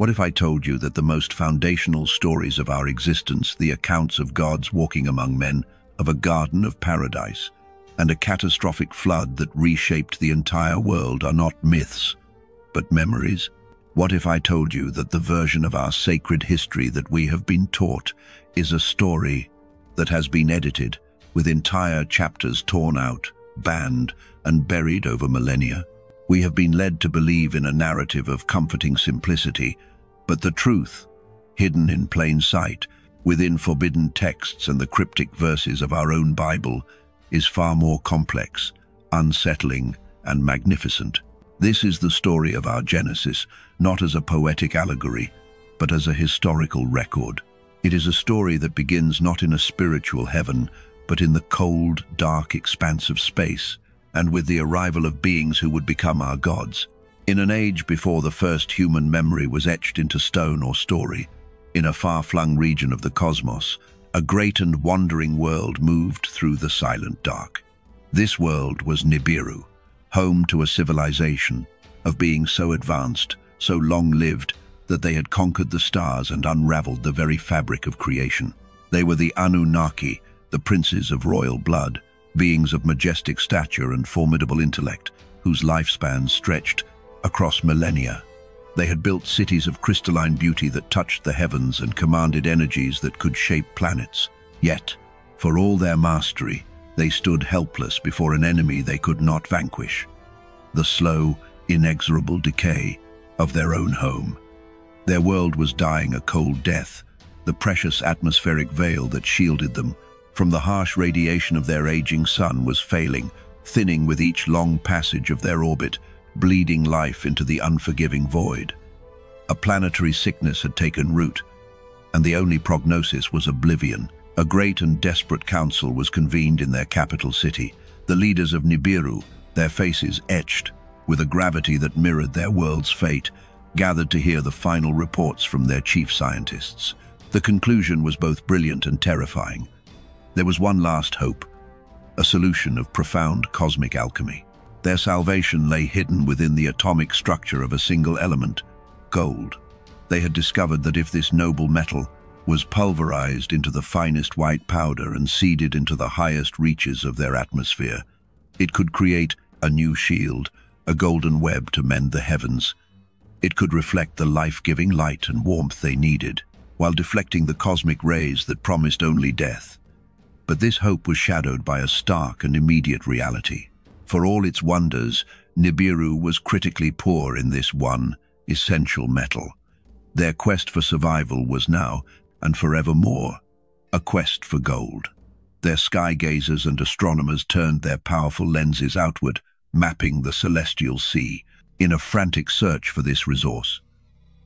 What if I told you that the most foundational stories of our existence, the accounts of gods walking among men, of a garden of paradise, and a catastrophic flood that reshaped the entire world are not myths, but memories? What if I told you that the version of our sacred history that we have been taught is a story that has been edited, with entire chapters torn out, banned, and buried over millennia? We have been led to believe in a narrative of comforting simplicity, but the truth, hidden in plain sight, within forbidden texts and the cryptic verses of our own Bible, is far more complex, unsettling, and magnificent. This is the story of our Genesis, not as a poetic allegory, but as a historical record. It is a story that begins not in a spiritual heaven, but in the cold, dark expanse of space, and with the arrival of beings who would become our gods. In an age before the first human memory was etched into stone or story, in a far-flung region of the cosmos, a great and wandering world moved through the silent dark. This world was Nibiru, home to a civilization of beings so advanced, so long-lived, that they had conquered the stars and unraveled the very fabric of creation. They were the Anunnaki, the princes of royal blood, beings of majestic stature and formidable intellect, whose lifespans stretched across millennia. They had built cities of crystalline beauty that touched the heavens and commanded energies that could shape planets. Yet, for all their mastery, they stood helpless before an enemy they could not vanquish: the slow, inexorable decay of their own home. Their world was dying a cold death. The precious atmospheric veil that shielded them from the harsh radiation of their aging sun was failing, thinning with each long passage of their orbit, bleeding life into the unforgiving void. A planetary sickness had taken root, and the only prognosis was oblivion. A great and desperate council was convened in their capital city. The leaders of Nibiru, their faces etched with a gravity that mirrored their world's fate, gathered to hear the final reports from their chief scientists. The conclusion was both brilliant and terrifying. There was one last hope, a solution of profound cosmic alchemy. Their salvation lay hidden within the atomic structure of a single element: gold. They had discovered that if this noble metal was pulverized into the finest white powder and seeded into the highest reaches of their atmosphere, it could create a new shield, a golden web to mend the heavens. It could reflect the life-giving light and warmth they needed, while deflecting the cosmic rays that promised only death. But this hope was shadowed by a stark and immediate reality. For all its wonders, Nibiru was critically poor in this one essential metal. Their quest for survival was now, and forevermore, a quest for gold. Their sky gazers and astronomers turned their powerful lenses outward, mapping the celestial sea, in a frantic search for this resource.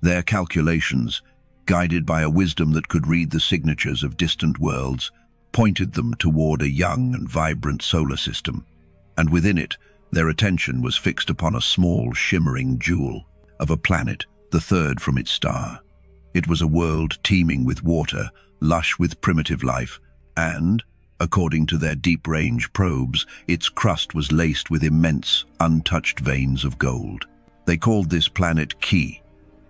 Their calculations, guided by a wisdom that could read the signatures of distant worlds, pointed them toward a young and vibrant solar system, and within it, their attention was fixed upon a small, shimmering jewel of a planet, the third from its star. It was a world teeming with water, lush with primitive life, and, according to their deep-range probes, its crust was laced with immense, untouched veins of gold. They called this planet Ki,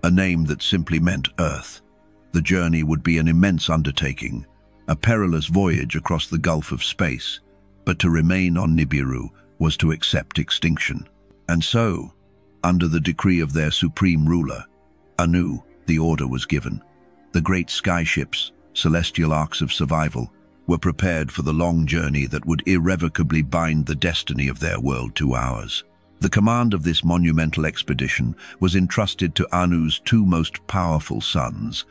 a name that simply meant Earth. The journey would be an immense undertaking, a perilous voyage across the gulf of space, but to remain on Nibiru was to accept extinction. And so, under the decree of their supreme ruler, Anu, the order was given. The great skyships, celestial arcs of survival, were prepared for the long journey that would irrevocably bind the destiny of their world to ours. The command of this monumental expedition was entrusted to Anu's two most powerful sons,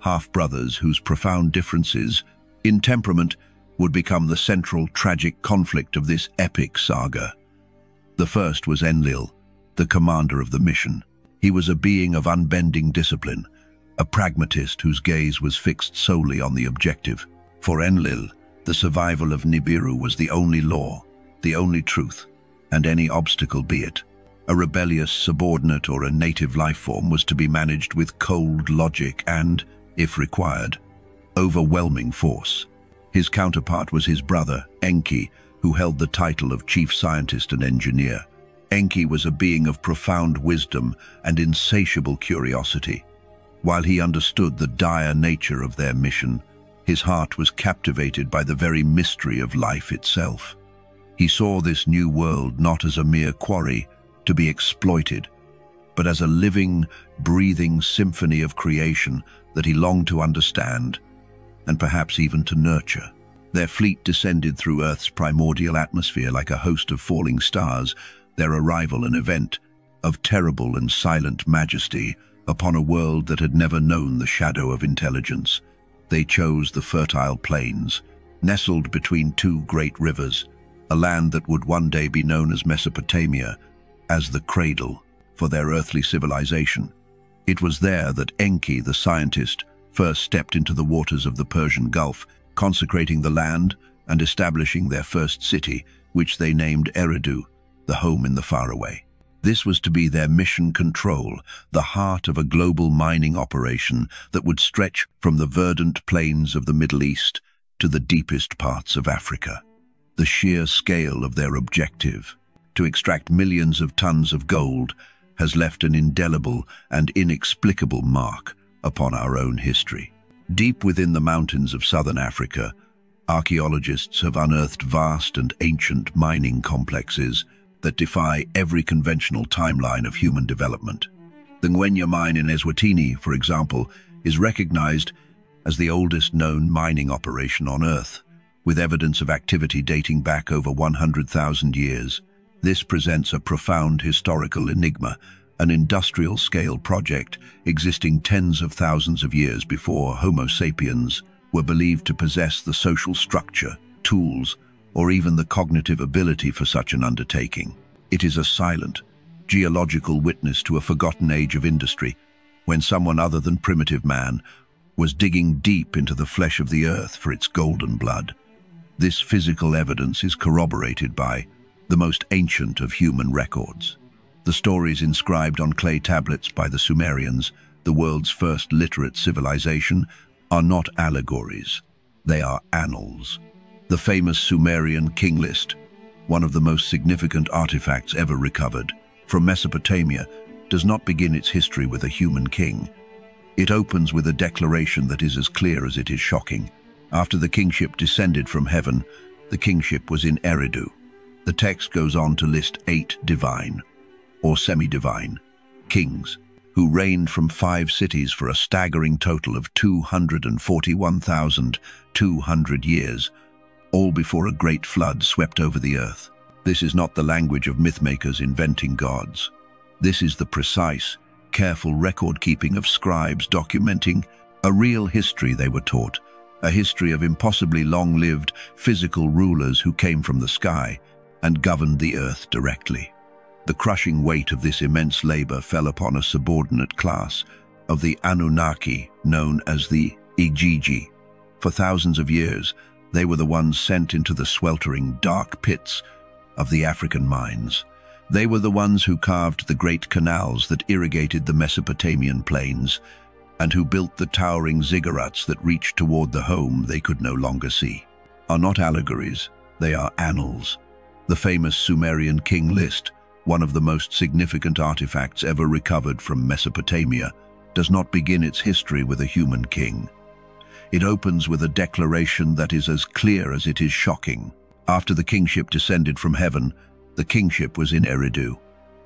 half-brothers whose profound differences in temperament would become the central tragic conflict of this epic saga. The first was Enlil, the commander of the mission. He was a being of unbending discipline, a pragmatist whose gaze was fixed solely on the objective. For Enlil, the survival of Nibiru was the only law, the only truth, and any obstacle, be it a rebellious subordinate or a native life form, was to be managed with cold logic and, if required, overwhelming force. His counterpart was his brother, Enki, who held the title of chief scientist and engineer. Enki was a being of profound wisdom and insatiable curiosity. While he understood the dire nature of their mission, his heart was captivated by the very mystery of life itself. He saw this new world not as a mere quarry to be exploited, but as a living, breathing symphony of creation that he longed to understand, and perhaps even to nurture. Their fleet descended through Earth's primordial atmosphere like a host of falling stars, their arrival an event of terrible and silent majesty upon a world that had never known the shadow of intelligence. They chose the fertile plains, nestled between two great rivers, a land that would one day be known as Mesopotamia, as the cradle for their earthly civilization. It was there that Enki, the scientist, first stepped into the waters of the Persian Gulf, consecrating the land and establishing their first city, which they named Eridu, the home in the faraway. This was to be their mission control, the heart of a global mining operation that would stretch from the verdant plains of the Middle East to the deepest parts of Africa. The sheer scale of their objective, to extract millions of tons of gold, has left an indelible and inexplicable mark upon our own history. Deep within the mountains of southern Africa, archaeologists have unearthed vast and ancient mining complexes that defy every conventional timeline of human development. The Ngwenya mine in Eswatini, for example, is recognized as the oldest known mining operation on Earth, with evidence of activity dating back over 100,000 years. This presents a profound historical enigma, an industrial-scale project existing tens of thousands of years before Homo sapiens were believed to possess the social structure, tools, or even the cognitive ability for such an undertaking. It is a silent, geological witness to a forgotten age of industry, when someone other than primitive man was digging deep into the flesh of the earth for its golden blood. This physical evidence is corroborated by the most ancient of human records. The stories inscribed on clay tablets by the Sumerians, the world's first literate civilization, are not allegories. They are annals. The famous Sumerian king list, one of the most significant artifacts ever recovered from Mesopotamia, does not begin its history with a human king. It opens with a declaration that is as clear as it is shocking. After the kingship descended from heaven, the kingship was in Eridu. The text goes on to list 8 divine, or semi-divine, kings, who reigned from 5 cities for a staggering total of 241,200 years, all before a great flood swept over the earth. This is not the language of mythmakers inventing gods. This is the precise, careful record-keeping of scribes documenting a real history they were taught, a history of impossibly long-lived physical rulers who came from the sky and governed the earth directly. The crushing weight of this immense labor fell upon a subordinate class of the Anunnaki, known as the Igigi. For thousands of years, they were the ones sent into the sweltering, dark pits of the African mines. They were the ones who carved the great canals that irrigated the Mesopotamian plains, and who built the towering ziggurats that reached toward the home they could no longer see. Are not allegories, they are annals. The famous Sumerian king list, one of the most significant artifacts ever recovered from Mesopotamia, does not begin its history with a human king. It opens with a declaration that is as clear as it is shocking. After the kingship descended from heaven, the kingship was in Eridu.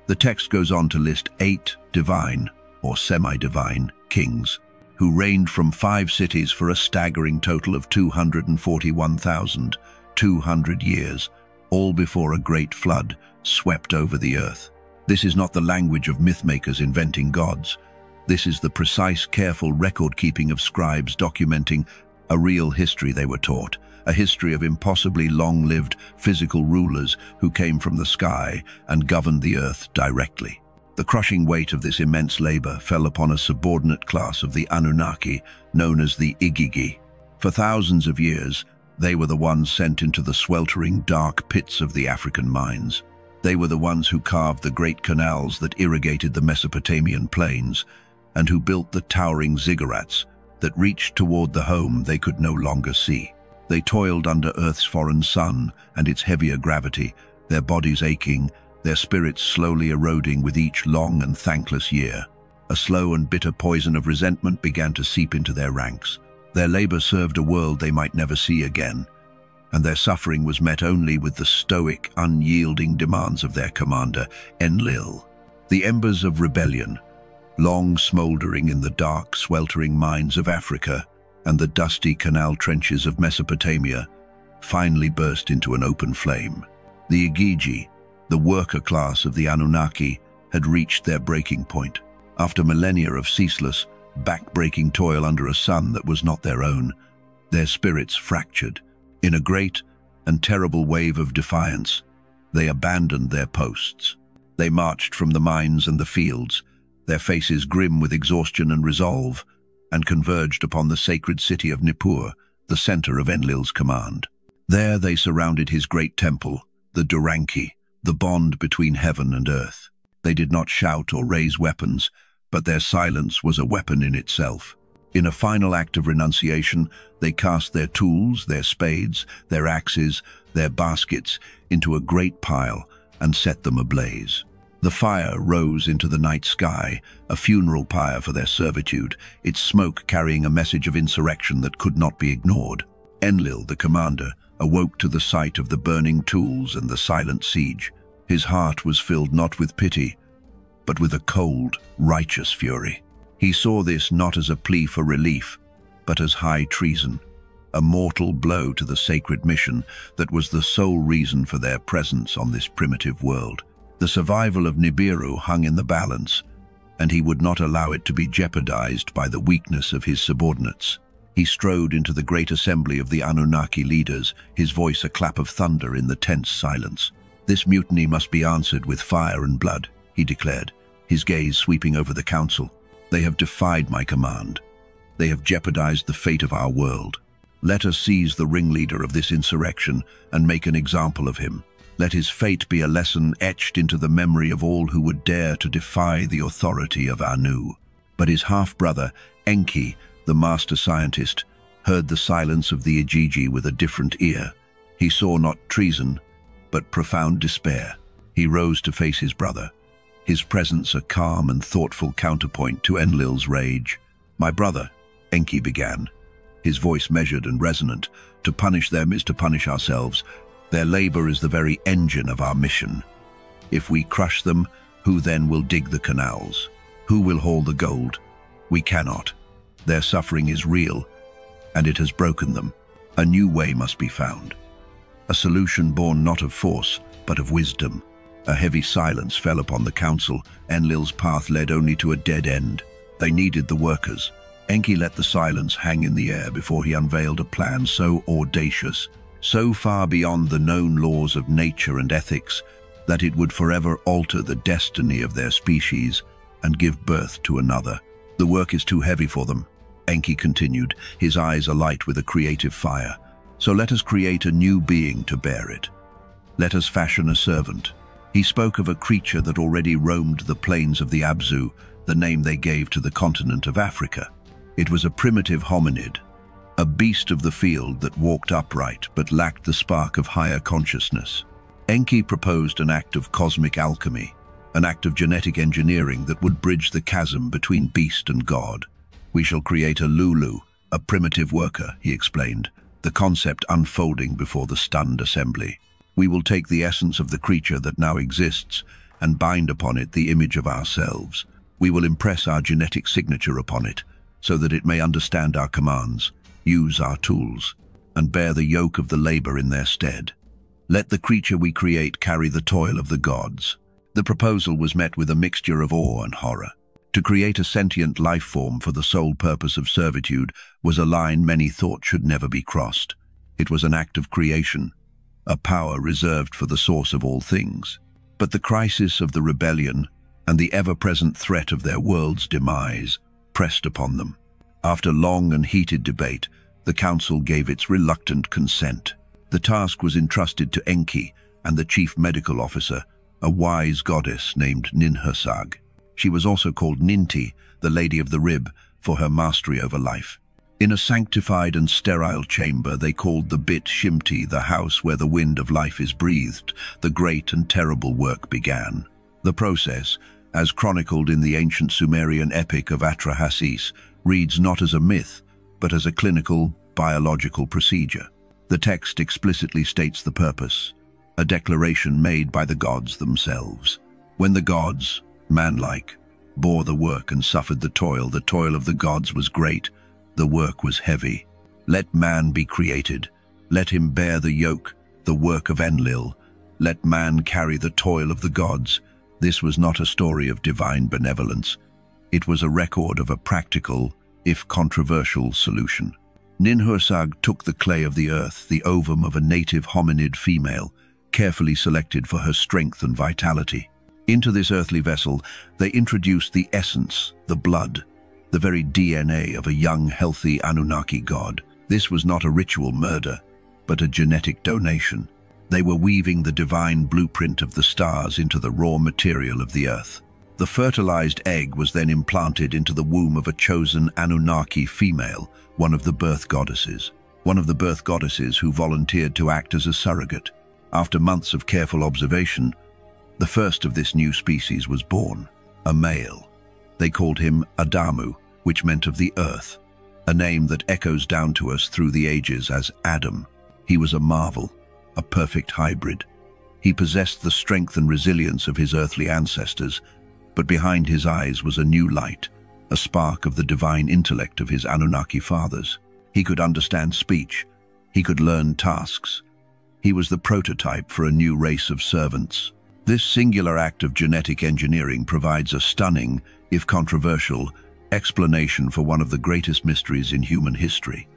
The text goes on to list 8 divine, or semi-divine, kings, who reigned from 5 cities for a staggering total of 241,200 years, all before a great flood swept over the earth. This is not the language of mythmakers inventing gods. This is the precise, careful record-keeping of scribes documenting a real history they were taught, a history of impossibly long-lived physical rulers who came from the sky and governed the earth directly. The crushing weight of this immense labor fell upon a subordinate class of the Anunnaki, known as the Igigi. For thousands of years, they were the ones sent into the sweltering, dark pits of the African mines. They were the ones who carved the great canals that irrigated the Mesopotamian plains, and who built the towering ziggurats that reached toward the home they could no longer see. They toiled under Earth's foreign sun and its heavier gravity, their bodies aching, their spirits slowly eroding with each long and thankless year. A slow and bitter poison of resentment began to seep into their ranks. Their labor served a world they might never see again, and their suffering was met only with the stoic, unyielding demands of their commander, Enlil. The embers of rebellion, long smouldering in the dark, sweltering mines of Africa and the dusty canal trenches of Mesopotamia, finally burst into an open flame. The Igigi, the worker class of the Anunnaki, had reached their breaking point. After millennia of ceaseless, back-breaking toil under a sun that was not their own, their spirits fractured. In a great and terrible wave of defiance, they abandoned their posts. They marched from the mines and the fields, their faces grim with exhaustion and resolve, and converged upon the sacred city of Nippur, the center of Enlil's command. There they surrounded his great temple, the Duranki, the bond between heaven and earth. They did not shout or raise weapons, but their silence was a weapon in itself. In a final act of renunciation, they cast their tools, their spades, their axes, their baskets into a great pile and set them ablaze. The fire rose into the night sky, a funeral pyre for their servitude, its smoke carrying a message of insurrection that could not be ignored. Enlil, the commander, awoke to the sight of the burning tools and the silent siege. His heart was filled not with pity, but with a cold, righteous fury. He saw this not as a plea for relief, but as high treason, a mortal blow to the sacred mission that was the sole reason for their presence on this primitive world. The survival of Nibiru hung in the balance, and he would not allow it to be jeopardized by the weakness of his subordinates. He strode into the great assembly of the Anunnaki leaders, his voice a clap of thunder in the tense silence. "This mutiny must be answered with fire and blood," he declared, his gaze sweeping over the council. "They have defied my command. They have jeopardized the fate of our world. Let us seize the ringleader of this insurrection and make an example of him. Let his fate be a lesson etched into the memory of all who would dare to defy the authority of Anu." But his half-brother, Enki, the master scientist, heard the silence of the Igigi with a different ear. He saw not treason, but profound despair. He rose to face his brother, his presence a calm and thoughtful counterpoint to Enlil's rage. "My brother," Enki began, his voice measured and resonant, "to punish them is to punish ourselves. Their labor is the very engine of our mission. If we crush them, who then will dig the canals? Who will haul the gold? We cannot. Their suffering is real, and it has broken them. A new way must be found. A solution born not of force, but of wisdom." A heavy silence fell upon the council. Enlil's path led only to a dead end. They needed the workers. Enki let the silence hang in the air before he unveiled a plan so audacious, so far beyond the known laws of nature and ethics, that it would forever alter the destiny of their species and give birth to another. "The work is too heavy for them," Enki continued, his eyes alight with a creative fire. "So let us create a new being to bear it. Let us fashion a servant." He spoke of a creature that already roamed the plains of the Abzu, the name they gave to the continent of Africa. It was a primitive hominid, a beast of the field that walked upright but lacked the spark of higher consciousness. Enki proposed an act of cosmic alchemy, an act of genetic engineering that would bridge the chasm between beast and god. "We shall create a Lulu, a primitive worker," he explained, the concept unfolding before the stunned assembly. "We will take the essence of the creature that now exists and bind upon it the image of ourselves. We will impress our genetic signature upon it so that it may understand our commands, use our tools, and bear the yoke of the labor in their stead. Let the creature we create carry the toil of the gods." The proposal was met with a mixture of awe and horror. To create a sentient life form for the sole purpose of servitude was a line many thought should never be crossed. It was an act of creation, a power reserved for the source of all things. But the crisis of the rebellion and the ever-present threat of their world's demise pressed upon them. After long and heated debate, the council gave its reluctant consent. The task was entrusted to Enki and the chief medical officer, a wise goddess named Ninhursag. She was also called Ninti, the Lady of the Rib, for her mastery over life. In a sanctified and sterile chamber they called the Bit Shimti, the house where the wind of life is breathed, the great and terrible work began. The process, as chronicled in the ancient Sumerian epic of Atrahasis, reads not as a myth, but as a clinical, biological procedure. The text explicitly states the purpose, a declaration made by the gods themselves. When the gods, manlike, bore the work and suffered the toil of the gods was great, the work was heavy. Let man be created, let him bear the yoke, the work of Enlil, let man carry the toil of the gods. This was not a story of divine benevolence. It was a record of a practical, if controversial, solution. Ninhursag took the clay of the earth, the ovum of a native hominid female, carefully selected for her strength and vitality. Into this earthly vessel, they introduced the essence, the blood, the very DNA of a young, healthy Anunnaki god. This was not a ritual murder, but a genetic donation. They were weaving the divine blueprint of the stars into the raw material of the earth. The fertilized egg was then implanted into the womb of a chosen Anunnaki female, one of the birth goddesses who volunteered to act as a surrogate. After months of careful observation, the first of this new species was born, a male. They called him Adamu, which meant of the earth, a name that echoes down to us through the ages as Adam. He was a marvel, a perfect hybrid. He possessed the strength and resilience of his earthly ancestors, but behind his eyes was a new light, a spark of the divine intellect of his Anunnaki fathers. He could understand speech. He could learn tasks. He was the prototype for a new race of servants. This singular act of genetic engineering provides a stunning, if controversial, explanation for one of the greatest mysteries in human history.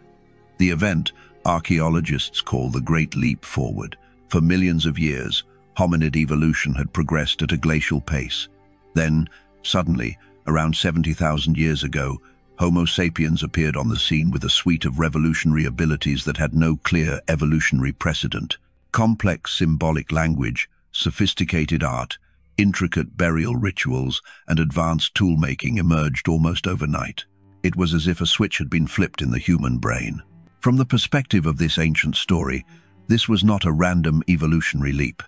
The event archaeologists call the Great Leap Forward. For millions of years, hominid evolution had progressed at a glacial pace. Then, suddenly, around 70,000 years ago, Homo sapiens appeared on the scene with a suite of revolutionary abilities that had no clear evolutionary precedent. Complex symbolic language, sophisticated art, intricate burial rituals, and advanced tool-making emerged almost overnight. It was as if a switch had been flipped in the human brain. From the perspective of this ancient story, this was not a random evolutionary leap.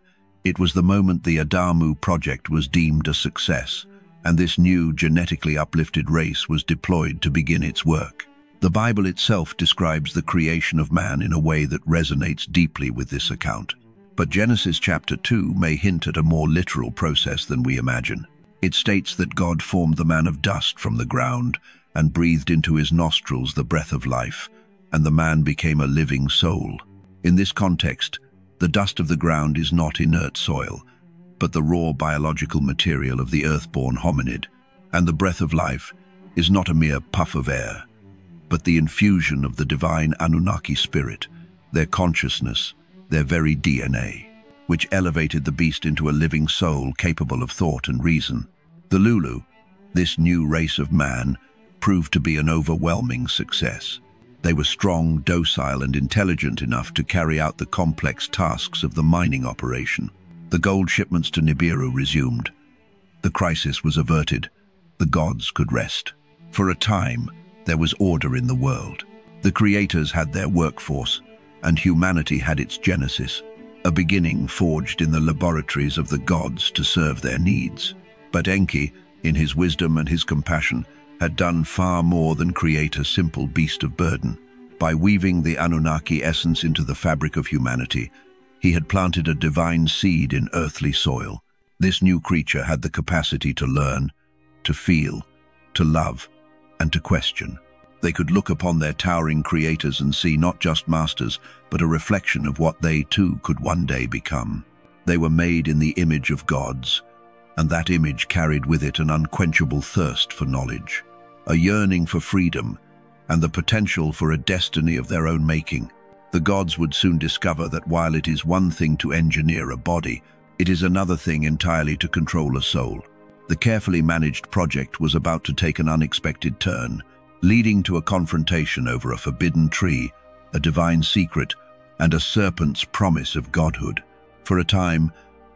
It was the moment the Adamu project was deemed a success, and this new genetically uplifted race was deployed to begin its work. The Bible itself describes the creation of man in a way that resonates deeply with this account. But Genesis chapter 2 may hint at a more literal process than we imagine. It states that God formed the man of dust from the ground and breathed into his nostrils the breath of life, and the man became a living soul. In this context, the dust of the ground is not inert soil, but the raw biological material of the earth-born hominid, and the breath of life is not a mere puff of air, but the infusion of the divine Anunnaki spirit, their consciousness, their very DNA, which elevated the beast into a living soul capable of thought and reason. The Lulu, this new race of man, proved to be an overwhelming success. They were strong, docile, and intelligent enough to carry out the complex tasks of the mining operation. The gold shipments to Nibiru resumed. The crisis was averted. The gods could rest. For a time, there was order in the world. The creators had their workforce, and humanity had its genesis, a beginning forged in the laboratories of the gods to serve their needs. But Enki, in his wisdom and his compassion, had done far more than create a simple beast of burden. By weaving the Anunnaki essence into the fabric of humanity, he had planted a divine seed in earthly soil. This new creature had the capacity to learn, to feel, to love, and to question. They could look upon their towering creators and see not just masters, but a reflection of what they too could one day become. They were made in the image of gods, and that image carried with it an unquenchable thirst for knowledge, a yearning for freedom, and the potential for a destiny of their own making. The gods would soon discover that while it is one thing to engineer a body, it is another thing entirely to control a soul. The carefully managed project was about to take an unexpected turn, leading to a confrontation over a forbidden tree, a divine secret, and a serpent's promise of godhood. For a time,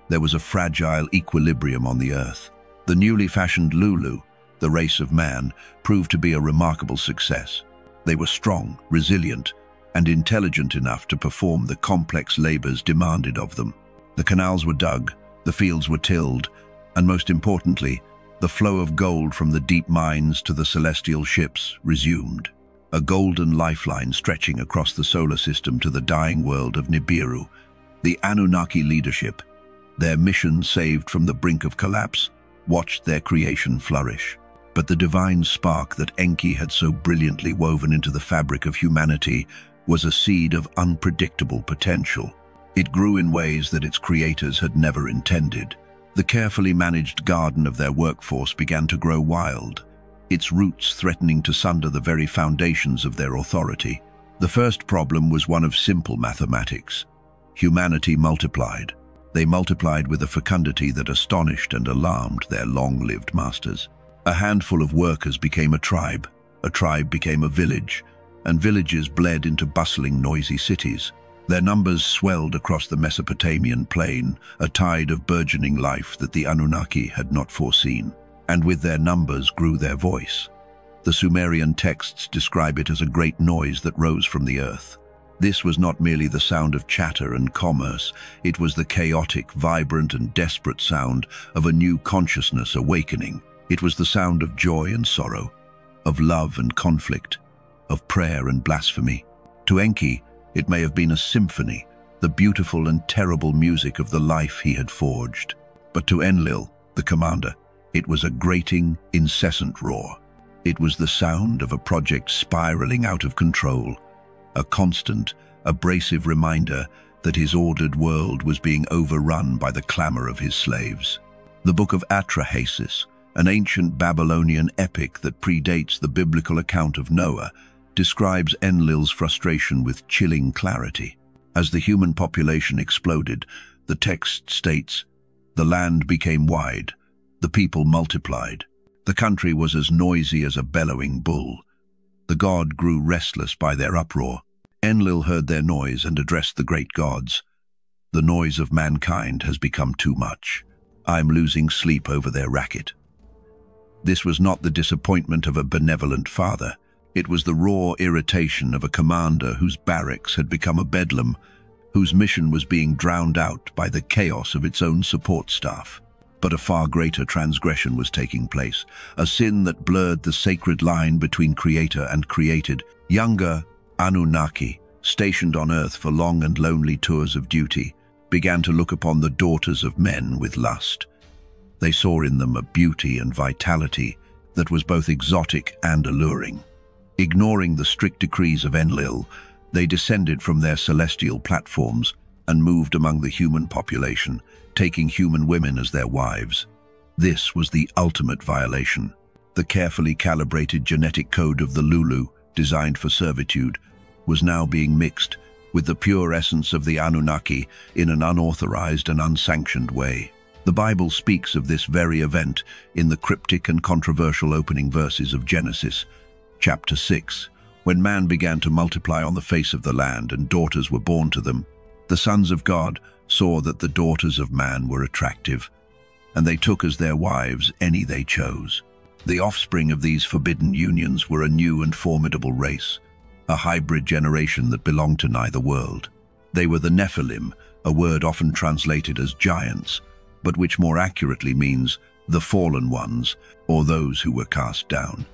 there was a fragile equilibrium on the earth. The newly fashioned Lulu, the race of man, proved to be a remarkable success. They were strong, resilient, and intelligent enough to perform the complex labors demanded of them. The canals were dug, the fields were tilled, and most importantly, The flow of gold from the deep mines to the celestial ships resumed, a golden lifeline stretching across the solar system to the dying world of Nibiru. The Anunnaki leadership, their mission saved from the brink of collapse, watched their creation flourish. But the divine spark that Enki had so brilliantly woven into the fabric of humanity was a seed of unpredictable potential. It grew in ways that its creators had never intended. The carefully managed garden of their workforce began to grow wild, its roots threatening to sunder the very foundations of their authority. The first problem was one of simple mathematics. Humanity multiplied. They multiplied with a fecundity that astonished and alarmed their long-lived masters. A handful of workers became a tribe became a village, and villages bled into bustling, noisy cities. Their numbers swelled across the Mesopotamian plain, a tide of burgeoning life that the Anunnaki had not foreseen. And with their numbers grew their voice. The Sumerian texts describe it as a great noise that rose from the earth. This was not merely the sound of chatter and commerce, it was the chaotic, vibrant and desperate sound of a new consciousness awakening. It was the sound of joy and sorrow, of love and conflict, of prayer and blasphemy. To Enki, it may have been a symphony, the beautiful and terrible music of the life he had forged. But to Enlil, the commander, it was a grating, incessant roar. It was the sound of a project spiraling out of control, a constant, abrasive reminder that his ordered world was being overrun by the clamor of his slaves. The Book of Enoch, an ancient Babylonian epic that predates the biblical account of Noah, describes Enlil's frustration with chilling clarity. As the human population exploded, the text states, "The land became wide, the people multiplied. The country was as noisy as a bellowing bull. The god grew restless by their uproar. Enlil heard their noise and addressed the great gods. The noise of mankind has become too much. I'm losing sleep over their racket." This was not the disappointment of a benevolent father. It was the raw irritation of a commander whose barracks had become a bedlam, whose mission was being drowned out by the chaos of its own support staff. But a far greater transgression was taking place, a sin that blurred the sacred line between creator and created. Younger Anunnaki, stationed on Earth for long and lonely tours of duty, began to look upon the daughters of men with lust. They saw in them a beauty and vitality that was both exotic and alluring. Ignoring the strict decrees of Enlil, they descended from their celestial platforms and moved among the human population, taking human women as their wives. This was the ultimate violation. The carefully calibrated genetic code of the Lulu, designed for servitude, was now being mixed with the pure essence of the Anunnaki in an unauthorized and unsanctioned way. The Bible speaks of this very event in the cryptic and controversial opening verses of Genesis, chapter 6. When man began to multiply on the face of the land and daughters were born to them, the sons of God saw that the daughters of man were attractive, and they took as their wives any they chose. The offspring of these forbidden unions were a new and formidable race, a hybrid generation that belonged to neither world. They were the Nephilim, a word often translated as giants, but which more accurately means the fallen ones, or those who were cast down.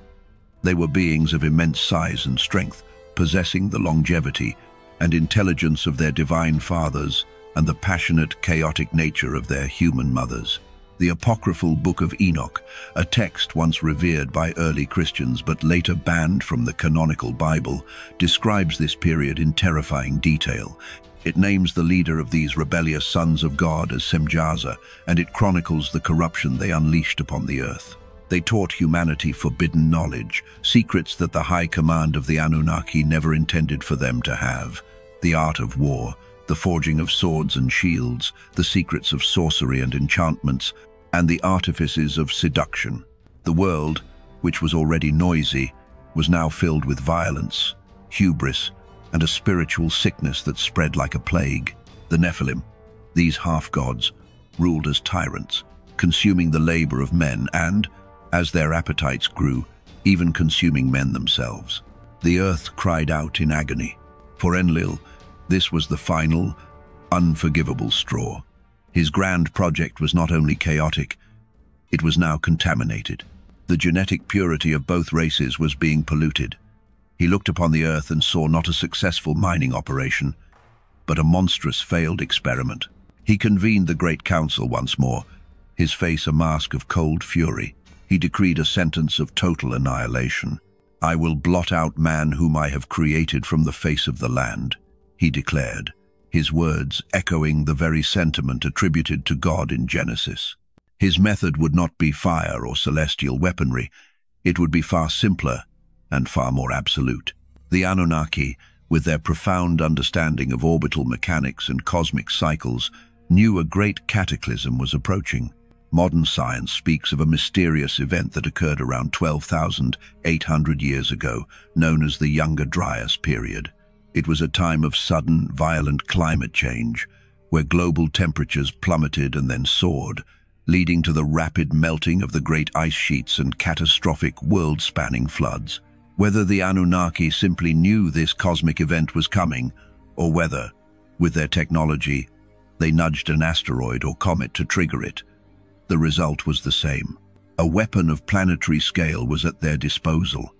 They were beings of immense size and strength, possessing the longevity and intelligence of their divine fathers and the passionate, chaotic nature of their human mothers. The apocryphal Book of Enoch, a text once revered by early Christians but later banned from the canonical Bible, describes this period in terrifying detail. It names the leader of these rebellious sons of God as Semjaza, and it chronicles the corruption they unleashed upon the earth. They taught humanity forbidden knowledge, secrets that the high command of the Anunnaki never intended for them to have. The art of war, the forging of swords and shields, the secrets of sorcery and enchantments, and the artifices of seduction. The world, which was already noisy, was now filled with violence, hubris, and a spiritual sickness that spread like a plague. The Nephilim, these half-gods, ruled as tyrants, consuming the labor of men and, as their appetites grew, even consuming men themselves. The earth cried out in agony. For Enlil, this was the final, unforgivable straw. His grand project was not only chaotic, It was now contaminated. The genetic purity of both races was being polluted. He looked upon the earth and saw not a successful mining operation, but a monstrous failed experiment. He convened the Great Council once more, his face a mask of cold fury. He decreed a sentence of total annihilation. "I will blot out man whom I have created from the face of the land," he declared, his words echoing the very sentiment attributed to God in Genesis. His method would not be fire or celestial weaponry. It would be far simpler and far more absolute. The Anunnaki, with their profound understanding of orbital mechanics and cosmic cycles, knew a great cataclysm was approaching. Modern science speaks of a mysterious event that occurred around 12,800 years ago, known as the Younger Dryas period. It was a time of sudden, violent climate change, where global temperatures plummeted and then soared, leading to the rapid melting of the great ice sheets and catastrophic world-spanning floods. Whether the Anunnaki simply knew this cosmic event was coming, or whether, with their technology, they nudged an asteroid or comet to trigger it, the result was the same. A weapon of planetary scale was at their disposal.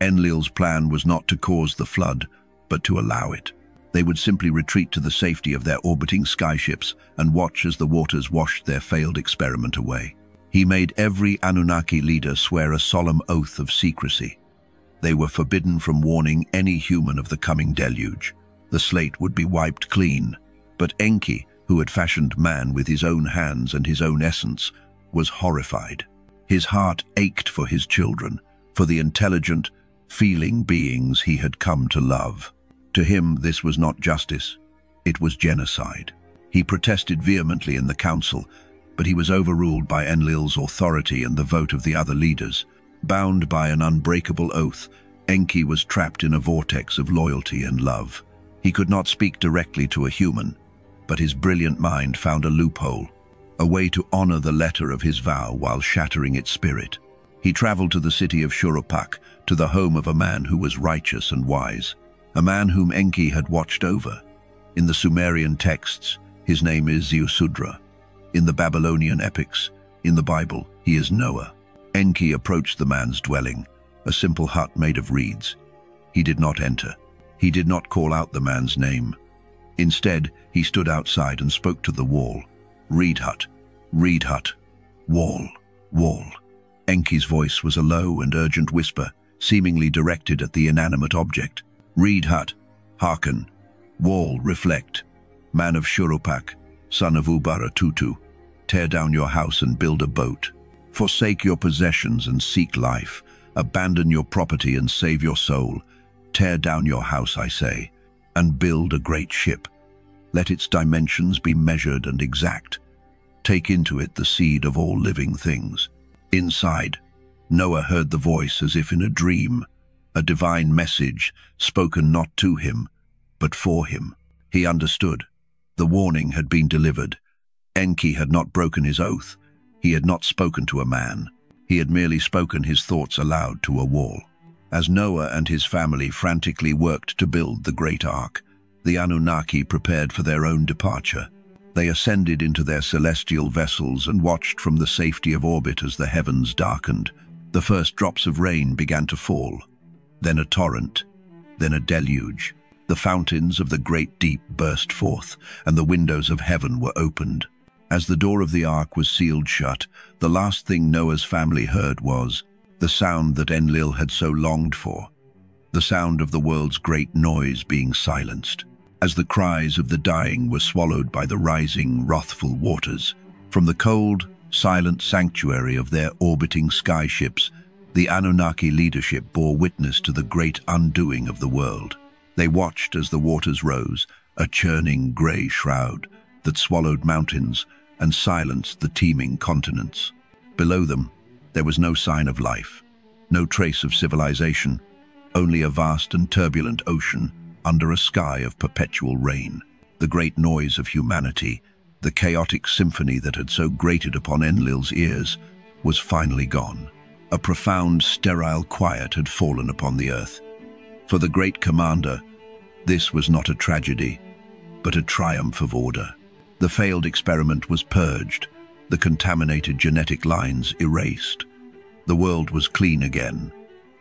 Enlil's plan was not to cause the flood, but to allow it. They would simply retreat to the safety of their orbiting skyships and watch as the waters washed their failed experiment away. He made every Anunnaki leader swear a solemn oath of secrecy. They were forbidden from warning any human of the coming deluge. The slate would be wiped clean, but Enki, who had fashioned man with his own hands and his own essence, was horrified. His heart ached for his children, for the intelligent, feeling beings he had come to love. To him, this was not justice, it was genocide. He protested vehemently in the council, but he was overruled by Enlil's authority and the vote of the other leaders. Bound by an unbreakable oath, Enki was trapped in a vortex of loyalty and love. He could not speak directly to a human, but his brilliant mind found a loophole, a way to honor the letter of his vow while shattering its spirit. He traveled to the city of Shurupak, to the home of a man who was righteous and wise, a man whom Enki had watched over. In the Sumerian texts, his name is Ziusudra. In the Babylonian epics, in the Bible, he is Noah. Enki approached the man's dwelling, a simple hut made of reeds. He did not enter. He did not call out the man's name. Instead, he stood outside and spoke to the wall. Reed hut, wall, wall. Enki's voice was a low and urgent whisper, seemingly directed at the inanimate object. Reed hut, hearken. Wall, reflect. Man of Shurupak, son of Ubaratutu, tear down your house and build a boat. Forsake your possessions and seek life. Abandon your property and save your soul. Tear down your house, I say, and build a great ship. Let its dimensions be measured and exact. Take into it the seed of all living things. Inside, Noah heard the voice as if in a dream, a divine message spoken not to him, but for him. He understood. The warning had been delivered. Enki had not broken his oath. He had not spoken to a man. He had merely spoken his thoughts aloud to a wall. As Noah and his family frantically worked to build the great ark, the Anunnaki prepared for their own departure. They ascended into their celestial vessels and watched from the safety of orbit as the heavens darkened. The first drops of rain began to fall, then a torrent, then a deluge. The fountains of the great deep burst forth, and the windows of heaven were opened. As the door of the ark was sealed shut, the last thing Noah's family heard was the sound that Enlil had so longed for, the sound of the world's great noise being silenced, as the cries of the dying were swallowed by the rising, wrathful waters. From the cold, silent sanctuary of their orbiting skyships, the Anunnaki leadership bore witness to the great undoing of the world. They watched as the waters rose, a churning grey shroud that swallowed mountains and silenced the teeming continents. Below them, there was no sign of life, no trace of civilization, only a vast and turbulent ocean under a sky of perpetual rain. The great noise of humanity, the chaotic symphony that had so grated upon Enlil's ears, was finally gone. A profound, sterile quiet had fallen upon the earth. For the great commander, this was not a tragedy, but a triumph of order. The failed experiment was purged, the contaminated genetic lines erased. The world was clean again,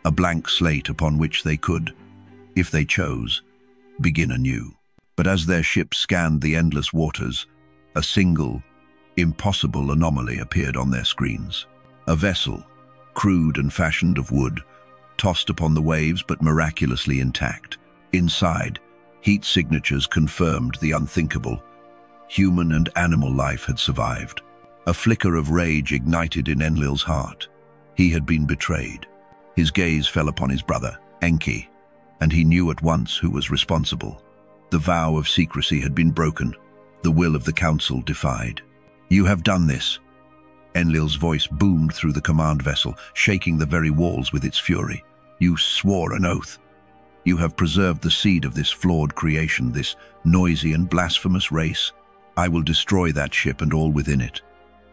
a blank slate upon which they could, if they chose, begin anew. But as their ship scanned the endless waters, a single, impossible anomaly appeared on their screens. A vessel, crude and fashioned of wood, tossed upon the waves but miraculously intact. Inside, heat signatures confirmed the unthinkable. Human and animal life had survived. A flicker of rage ignited in Enlil's heart. He had been betrayed. His gaze fell upon his brother, Enki, and he knew at once who was responsible. The vow of secrecy had been broken, the will of the council defied. "You have done this." Enlil's voice boomed through the command vessel, shaking the very walls with its fury. "You swore an oath. You have preserved the seed of this flawed creation, this noisy and blasphemous race. I will destroy that ship and all within it.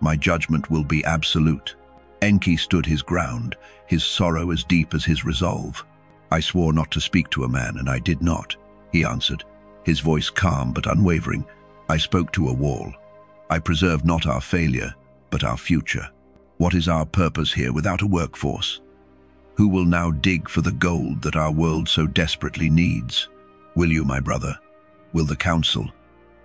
My judgment will be absolute." Enki stood his ground, his sorrow as deep as his resolve. "I swore not to speak to a man, and I did not," he answered, his voice calm but unwavering. "I spoke to a wall. I preserve not our failure, but our future. What is our purpose here without a workforce? Who will now dig for the gold that our world so desperately needs? Will you, my brother? Will the council?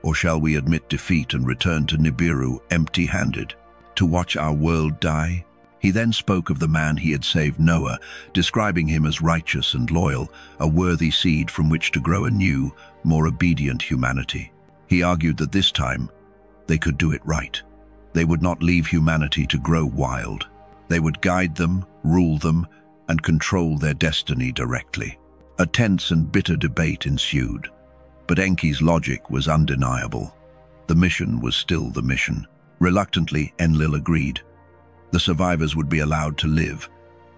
Or shall we admit defeat and return to Nibiru empty-handed, to watch our world die?" He then spoke of the man he had saved, Noah, describing him as righteous and loyal, a worthy seed from which to grow a new, more obedient humanity. He argued that this time, they could do it right. They would not leave humanity to grow wild. They would guide them, rule them, and control their destiny directly. A tense and bitter debate ensued, but Enki's logic was undeniable. The mission was still the mission. Reluctantly, Enlil agreed. The survivors would be allowed to live,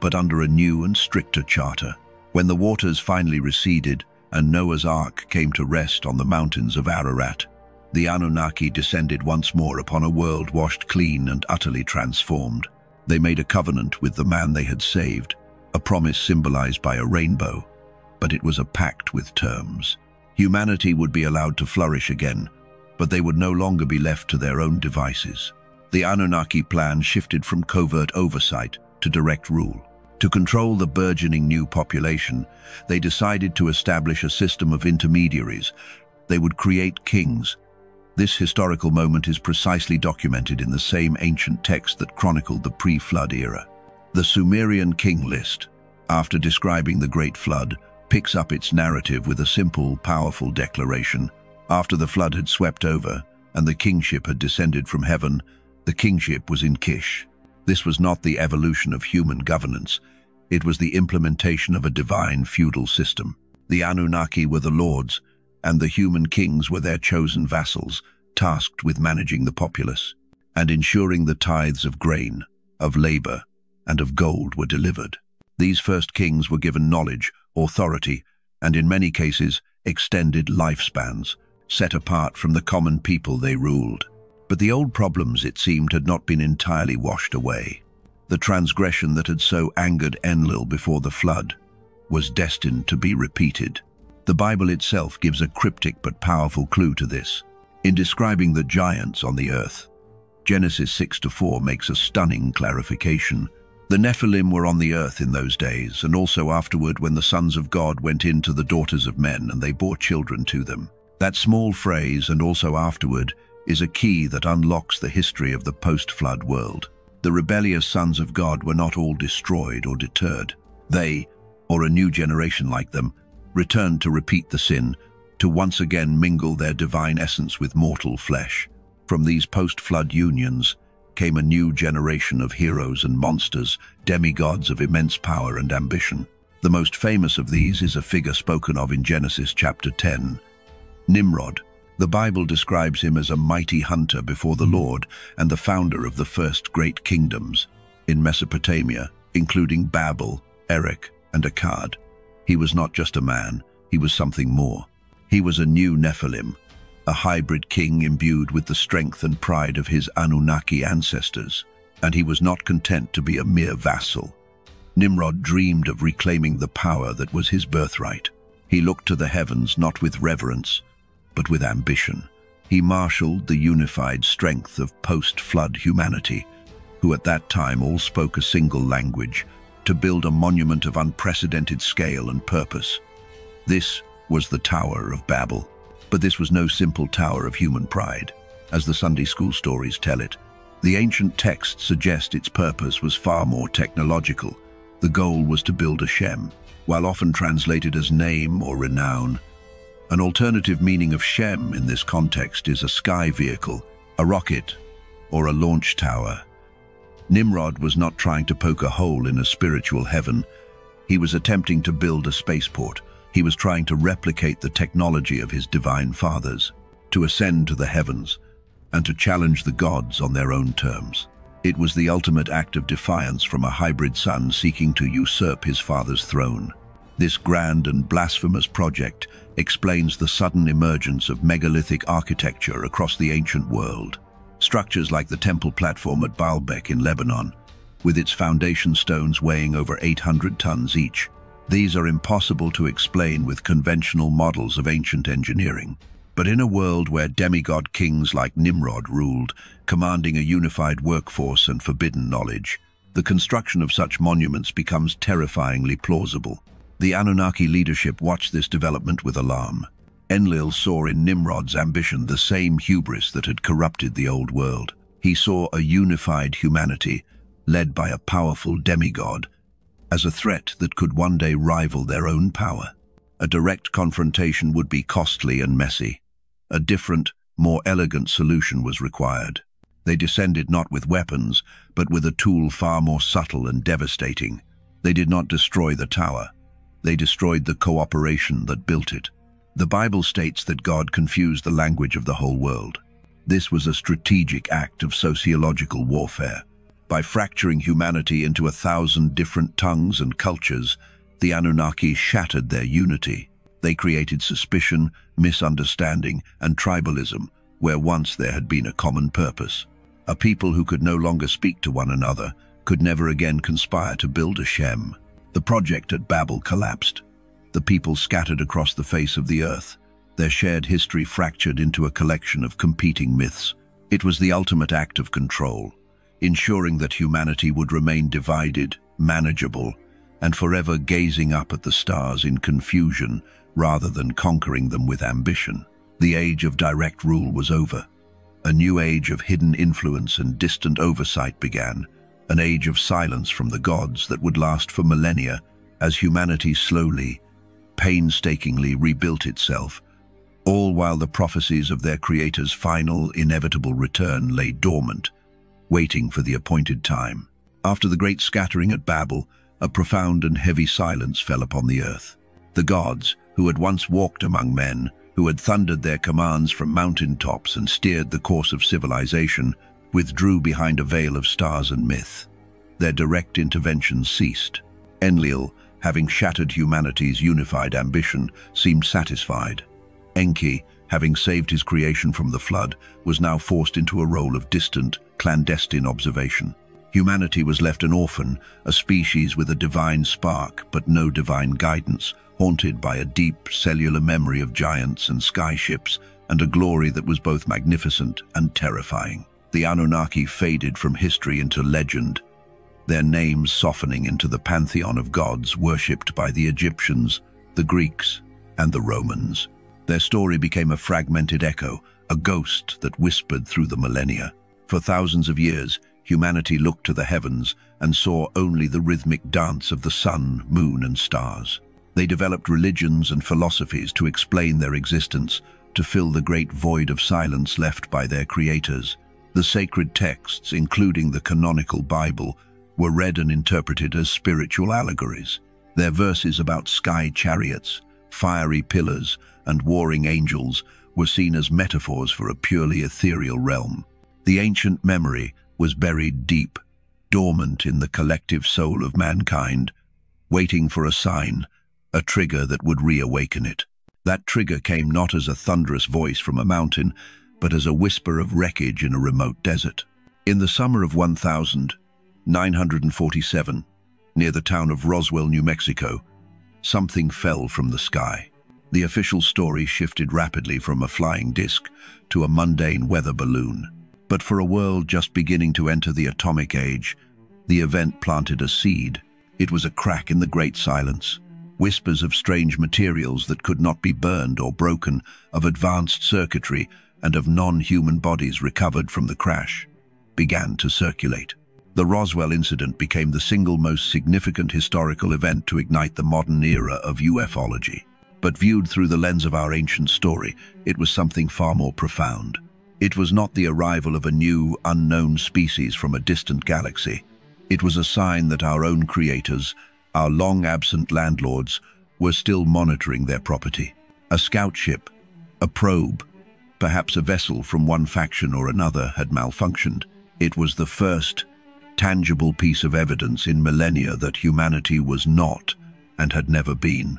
but under a new and stricter charter. When the waters finally receded and Noah's Ark came to rest on the mountains of Ararat, the Anunnaki descended once more upon a world washed clean and utterly transformed. They made a covenant with the man they had saved, a promise symbolized by a rainbow, but it was a pact with terms. Humanity would be allowed to flourish again, but they would no longer be left to their own devices. The Anunnaki plan shifted from covert oversight to direct rule. To control the burgeoning new population, they decided to establish a system of intermediaries. They would create kings. This historical moment is precisely documented in the same ancient text that chronicled the pre-flood era. The Sumerian king list, after describing the Great Flood, picks up its narrative with a simple, powerful declaration. After the flood had swept over and the kingship had descended from heaven, the kingship was in Kish. This was not the evolution of human governance. It was the implementation of a divine feudal system. The Anunnaki were the lords, and the human kings were their chosen vassals, tasked with managing the populace and ensuring the tithes of grain, of labor, and of gold were delivered. These first kings were given knowledge, authority, and in many cases, extended lifespans, set apart from the common people they ruled. But the old problems, it seemed, had not been entirely washed away. The transgression that had so angered Enlil before the flood was destined to be repeated. The Bible itself gives a cryptic but powerful clue to this. In describing the giants on the earth, Genesis 6-4 makes a stunning clarification. The Nephilim were on the earth in those days, and also afterward when the sons of God went in to the daughters of men and they bore children to them. That small phrase, "and also afterward," is a key that unlocks the history of the post-flood world. The rebellious sons of God were not all destroyed or deterred. They, or a new generation like them, returned to repeat the sin, to once again mingle their divine essence with mortal flesh. From these post-flood unions came a new generation of heroes and monsters, demigods of immense power and ambition. The most famous of these is a figure spoken of in Genesis chapter 10, Nimrod. The Bible describes him as a mighty hunter before the Lord and the founder of the first great kingdoms in Mesopotamia, including Babel, Erech, and Akkad. He was not just a man, he was something more. He was a new Nephilim, a hybrid king imbued with the strength and pride of his Anunnaki ancestors. And he was not content to be a mere vassal. Nimrod dreamed of reclaiming the power that was his birthright. He looked to the heavens not with reverence, but with ambition. He marshaled the unified strength of post-flood humanity, who at that time all spoke a single language, to build a monument of unprecedented scale and purpose. This was the Tower of Babel. But this was no simple tower of human pride, as the Sunday school stories tell it. The ancient texts suggest its purpose was far more technological. The goal was to build a Shem, while often translated as name or renown. An alternative meaning of Shem in this context is a sky vehicle, a rocket, or a launch tower. Nimrod was not trying to poke a hole in a spiritual heaven. He was attempting to build a spaceport. He was trying to replicate the technology of his divine fathers, to ascend to the heavens, and to challenge the gods on their own terms. It was the ultimate act of defiance from a hybrid son seeking to usurp his father's throne. This grand and blasphemous project explains the sudden emergence of megalithic architecture across the ancient world. Structures like the temple platform at Baalbek in Lebanon, with its foundation stones weighing over 800 tons each. These are impossible to explain with conventional models of ancient engineering. But in a world where demigod kings like Nimrod ruled, commanding a unified workforce and forbidden knowledge, the construction of such monuments becomes terrifyingly plausible. The Anunnaki leadership watched this development with alarm. Enlil saw in Nimrod's ambition the same hubris that had corrupted the old world. He saw a unified humanity, led by a powerful demigod, as a threat that could one day rival their own power. A direct confrontation would be costly and messy. A different, more elegant solution was required. They descended not with weapons, but with a tool far more subtle and devastating. They did not destroy the tower. They destroyed the cooperation that built it. The Bible states that God confused the language of the whole world. This was a strategic act of sociological warfare. By fracturing humanity into 1,000 different tongues and cultures, the Anunnaki shattered their unity. They created suspicion, misunderstanding, and tribalism, where once there had been a common purpose. A people who could no longer speak to one another could never again conspire to build a Shem. The project at Babel collapsed. The people scattered across the face of the earth, their shared history fractured into a collection of competing myths. It was the ultimate act of control, ensuring that humanity would remain divided, manageable, and forever gazing up at the stars in confusion rather than conquering them with ambition. The age of direct rule was over. A new age of hidden influence and distant oversight began, an age of silence from the gods that would last for millennia as humanity slowly, painstakingly rebuilt itself, all while the prophecies of their creator's final, inevitable return lay dormant, waiting for the appointed time. After the great scattering at Babel, a profound and heavy silence fell upon the earth. The gods, who had once walked among men, who had thundered their commands from mountaintops and steered the course of civilization, withdrew behind a veil of stars and myth. Their direct intervention ceased. Enlil, having shattered humanity's unified ambition, seemed satisfied. Enki, having saved his creation from the flood, was now forced into a role of distant, clandestine observation. Humanity was left an orphan, a species with a divine spark but no divine guidance, haunted by a deep cellular memory of giants and skyships, and a glory that was both magnificent and terrifying. The Anunnaki faded from history into legend, their names softening into the pantheon of gods worshipped by the Egyptians, the Greeks, and the Romans. Their story became a fragmented echo, a ghost that whispered through the millennia. For thousands of years, humanity looked to the heavens and saw only the rhythmic dance of the sun, moon, and stars. They developed religions and philosophies to explain their existence, to fill the great void of silence left by their creators. The sacred texts, including the canonical Bible, were read and interpreted as spiritual allegories. Their verses about sky chariots, fiery pillars, and warring angels were seen as metaphors for a purely ethereal realm. The ancient memory was buried deep, dormant in the collective soul of mankind, waiting for a sign, a trigger that would reawaken it. That trigger came not as a thunderous voice from a mountain, but as a whisper of wreckage in a remote desert. In the summer of 1947, near the town of Roswell, New Mexico, something fell from the sky. The official story shifted rapidly from a flying disc to a mundane weather balloon. But for a world just beginning to enter the atomic age, the event planted a seed. It was a crack in the great silence. Whispers of strange materials that could not be burned or broken, of advanced circuitry, and of non-human bodies recovered from the crash, began to circulate. The Roswell incident became the single most significant historical event to ignite the modern era of ufology. But viewed through the lens of our ancient story, it was something far more profound. It was not the arrival of a new, unknown species from a distant galaxy. It was a sign that our own creators, our long-absent landlords, were still monitoring their property. A scout ship, a probe, perhaps a vessel from one faction or another had malfunctioned. It was the first tangible piece of evidence in millennia that humanity was not, and had never been,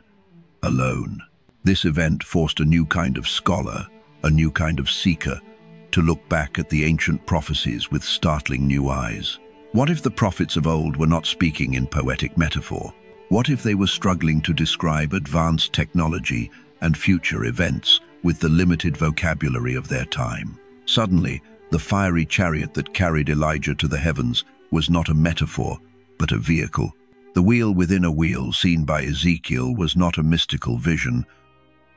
alone. This event forced a new kind of scholar, a new kind of seeker, to look back at the ancient prophecies with startling new eyes. What if the prophets of old were not speaking in poetic metaphor? What if they were struggling to describe advanced technology and future events with the limited vocabulary of their time? Suddenly, the fiery chariot that carried Elijah to the heavens was not a metaphor, but a vehicle. The wheel within a wheel seen by Ezekiel was not a mystical vision,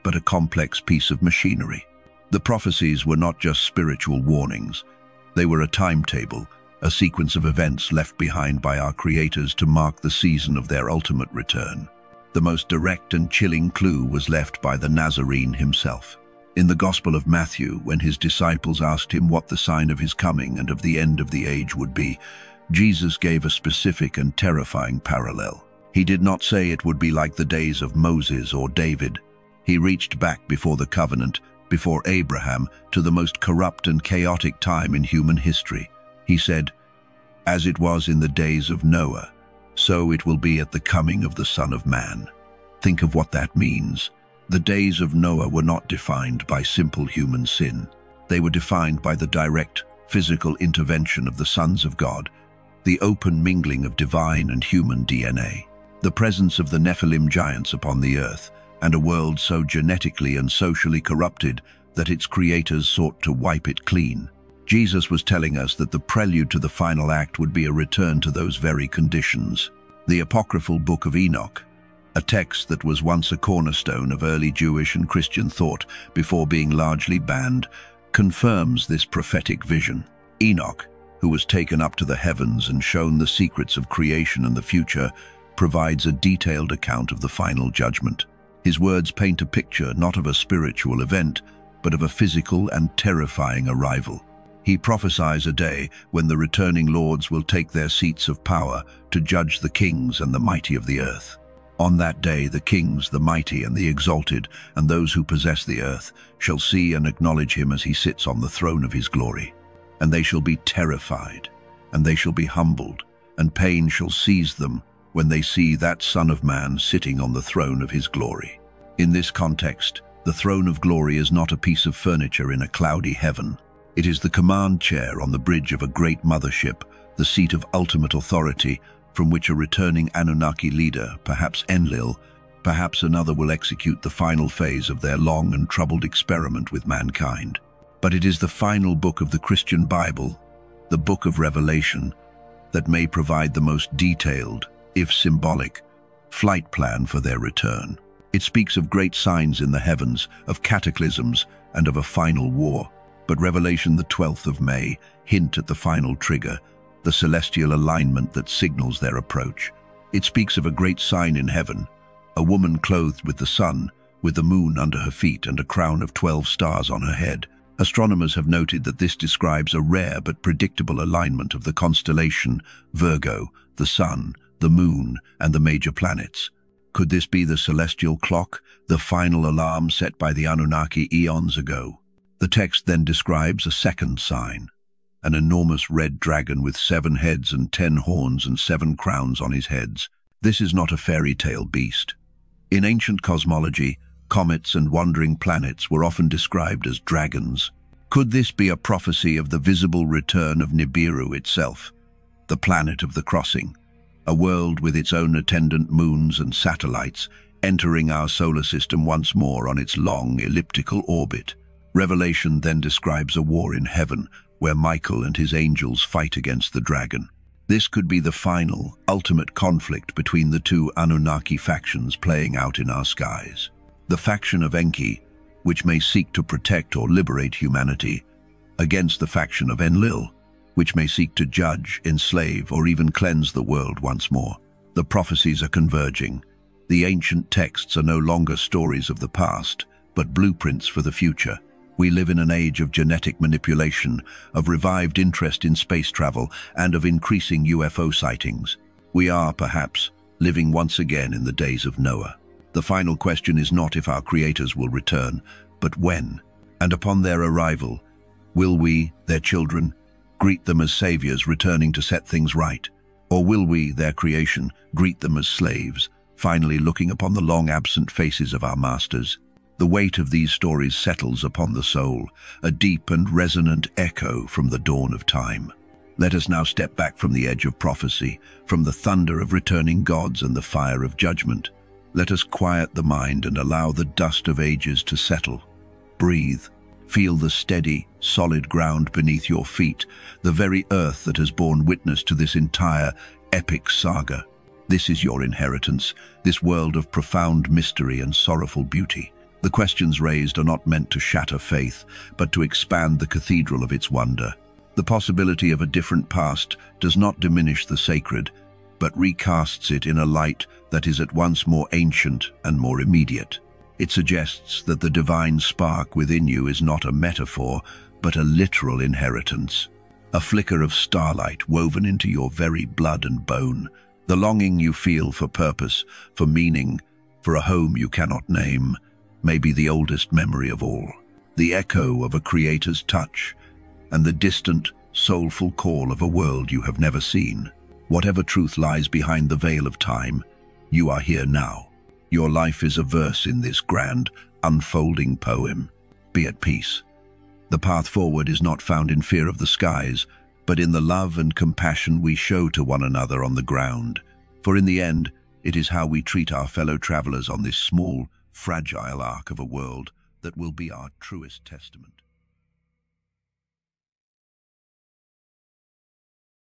but a complex piece of machinery. The prophecies were not just spiritual warnings. They were a timetable, a sequence of events left behind by our creators to mark the season of their ultimate return. The most direct and chilling clue was left by the Nazarene himself. In the Gospel of Matthew, when his disciples asked him what the sign of his coming and of the end of the age would be, Jesus gave a specific and terrifying parallel. He did not say it would be like the days of Moses or David. He reached back before the covenant, before Abraham, to the most corrupt and chaotic time in human history. He said, "As it was in the days of Noah, so it will be at the coming of the Son of Man." Think of what that means. The days of Noah were not defined by simple human sin. They were defined by the direct, physical intervention of the sons of God, the open mingling of divine and human DNA, the presence of the Nephilim giants upon the earth, and a world so genetically and socially corrupted that its creators sought to wipe it clean. Jesus was telling us that the prelude to the final act would be a return to those very conditions. The apocryphal Book of Enoch, a text that was once a cornerstone of early Jewish and Christian thought before being largely banned, confirms this prophetic vision. Enoch, who was taken up to the heavens and shown the secrets of creation and the future, provides a detailed account of the final judgment. His words paint a picture not of a spiritual event, but of a physical and terrifying arrival. He prophesies a day when the returning lords will take their seats of power to judge the kings and the mighty of the earth. On that day, the kings, the mighty and the exalted, and those who possess the earth, shall see and acknowledge him as he sits on the throne of his glory. And they shall be terrified, and they shall be humbled, and pain shall seize them when they see that Son of Man sitting on the throne of his glory. In this context, the throne of glory is not a piece of furniture in a cloudy heaven. It is the command chair on the bridge of a great mothership, the seat of ultimate authority, from which a returning Anunnaki leader, perhaps Enlil, perhaps another, will execute the final phase of their long and troubled experiment with mankind. But it is the final book of the Christian Bible, the Book of Revelation, that may provide the most detailed, if symbolic, flight plan for their return. It speaks of great signs in the heavens, of cataclysms, and of a final war. But Revelation, the 12th of May, hint at the final trigger, the celestial alignment that signals their approach. It speaks of a great sign in heaven, a woman clothed with the sun, with the moon under her feet and a crown of 12 stars on her head. Astronomers have noted that this describes a rare but predictable alignment of the constellation Virgo, the sun, the moon, and the major planets. Could this be the celestial clock, the final alarm set by the Anunnaki eons ago? The text then describes a second sign, an enormous red dragon with 7 heads and 10 horns and 7 crowns on his heads. This is not a fairy tale beast. In ancient cosmology, comets and wandering planets were often described as dragons. Could this be a prophecy of the visible return of Nibiru itself, the planet of the crossing, a world with its own attendant moons and satellites, entering our solar system once more on its long, elliptical orbit. Revelation then describes a war in heaven, where Michael and his angels fight against the dragon. This could be the final, ultimate conflict between the two Anunnaki factions playing out in our skies. The faction of Enki, which may seek to protect or liberate humanity, against the faction of Enlil, which may seek to judge, enslave, or even cleanse the world once more. The prophecies are converging. The ancient texts are no longer stories of the past, but blueprints for the future. We live in an age of genetic manipulation, of revived interest in space travel, and of increasing UFO sightings. We are, perhaps, living once again in the days of Noah. The final question is not if our creators will return, but when. And upon their arrival, will we, their children, greet them as saviors returning to set things right? Or will we, their creation, greet them as slaves, finally looking upon the long-absent faces of our masters? The weight of these stories settles upon the soul, a deep and resonant echo from the dawn of time. Let us now step back from the edge of prophecy, from the thunder of returning gods and the fire of judgment. Let us quiet the mind and allow the dust of ages to settle. Breathe. Feel the steady, solid ground beneath your feet, the very earth that has borne witness to this entire epic saga. This is your inheritance, this world of profound mystery and sorrowful beauty. The questions raised are not meant to shatter faith, but to expand the cathedral of its wonder. The possibility of a different past does not diminish the sacred, but recasts it in a light that is at once more ancient and more immediate. It suggests that the divine spark within you is not a metaphor, but a literal inheritance. A flicker of starlight woven into your very blood and bone. The longing you feel for purpose, for meaning, for a home you cannot name, may be the oldest memory of all. The echo of a creator's touch, and the distant, soulful call of a world you have never seen. Whatever truth lies behind the veil of time, you are here now. Your life is a verse in this grand, unfolding poem. Be at peace. The path forward is not found in fear of the skies, but in the love and compassion we show to one another on the ground. For in the end, it is how we treat our fellow travelers on this small, fragile arc of a world that will be our truest testament.